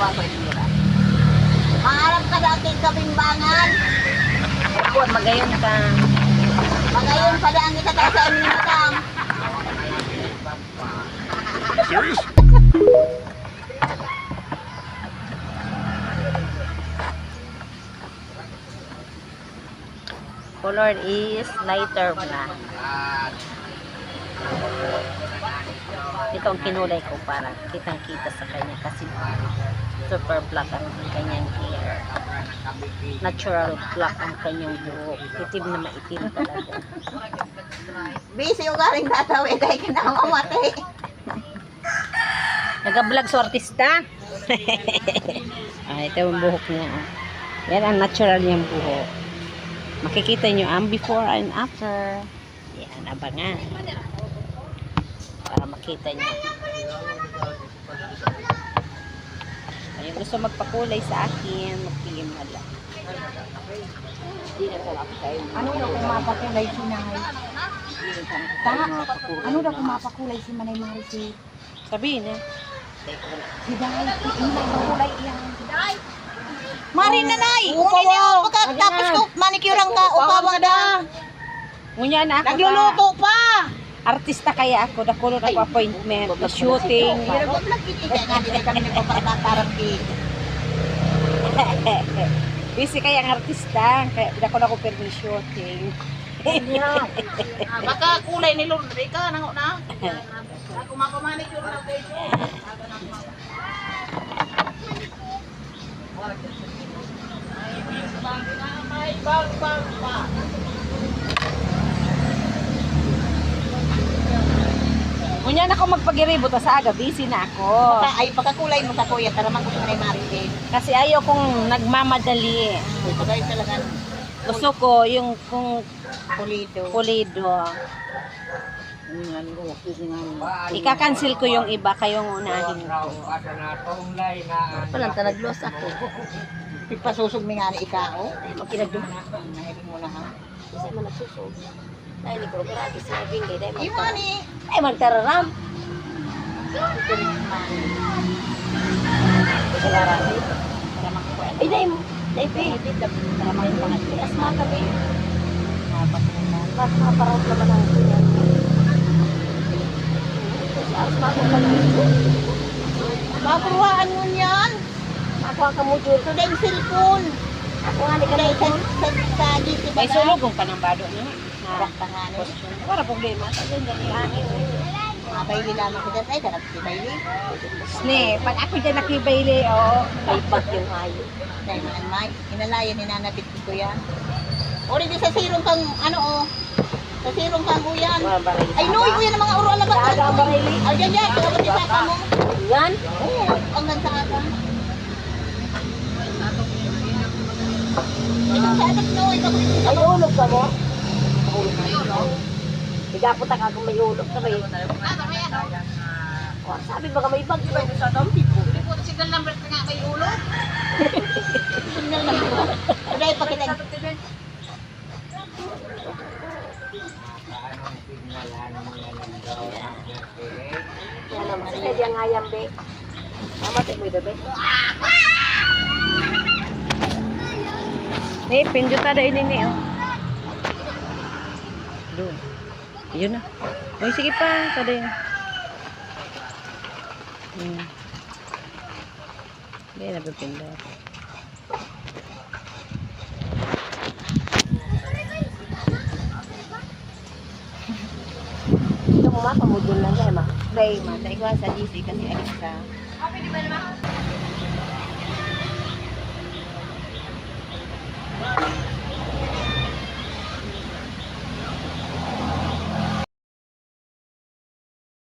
asawa ko itira. Maharap ka dati kabimbangan. Huwag magayon ka. Magayon pa daan kita tayo sa amin madam. Serious? Color is lighter na. Ito ang kinulay ko para kitang-kita sa kanya kasi super black ang kanyang hair. Natural black ang kanyang buhok. Itim na maitim talaga. Busy yung galing tatawid kay kinamamati. Nag-vlog sa artista. Ito yung buhok niya. Yan ang natural niyang buhok. Makikita nyo ang before and after. Yan, abangan. Para makita nyo. Yung gusto magpakulay sa akin, mag-PM na lang. Ano daw kumapakulay si Nanay? Ano daw kumapakulay si Manay Marisi? Sabihin eh. Si Day, hindi makulay iyang. Mari nanay. Upawa. Pagkatapos ko manicure ang ka. Upawa da. Ngunyan na ako Nagluluto pa. artista kaya ako. Dako na ako appointment, shooting. Huwag lang kitigay nga din kami nagpapatarap Busy kaya ang artista. Kaya dako na ako permi shooting. Baka kulay ni Lord ka nang na. Ako mapamanicure na kayo. Ngunyan ako magpagiribo ta sa aga, busy na ako. Ay pagkakulay mo sa kuya tara man ko sa Maricel. Kasi ayaw kong nagmamadali. Pagay talaga Gusto ko yung kung pulido. pulido. Ika-cancel ko yung iba, kayong unahin ko. Palang tanaglos ako. Pipasusog mi nga ni ikao. Makinagdum. Nahiling mo na ha. Kasi man nagsusog. Dahil ni ko grabe sa bingay dahil Iwan ni. ay magtararam. Ay dahil mo. Dahil asma kami. Bakit maparot naman ang kuya? Asma ko kami. Makuhaan mo niyan. Ako ang kamudyo. So dahil cellphone. Ako nga ni Dahil kamudyo. sa GT ba May na? sulugong ka ng bado niya. Pangalan. Wala problema. Sabi nga ni hangin. Mga baili lamang ko dyan. Ay, darap si baili. Ne, pag ako dyan nakibaili, may pag yung hayo. Dahil man may. Inalayan ni nanabit ko yan. O rin sa sirong kang, ano o. Sa sirong kang uyan. Ay, no, uyan ang mga uro alabat. Aga ang barili. Ay, yan yan. Kaya ba't isaka mo? Yan? Oo, ang ganda ka. Ikaw sa anak no, ikaw Ay, ulog ka mo? Higapot ang kung may ulog ka may. Oh, sabi ba ka may bag? Diba sa dampi po? Hindi po signal number ka nga may ulo. Signal number. Dahil pakinig. Yan naman. Sige, diyan nga yan, be. Mamatay mo ito, be. Eh, pinduta na ini oh. Doon. Yun na. Uy, sige pa. Tada yun. Hindi na pipindot. Ito mo ma, pamudyon lang kayo ma. Dahil ma, dahil ko sa GC kasi alis ka.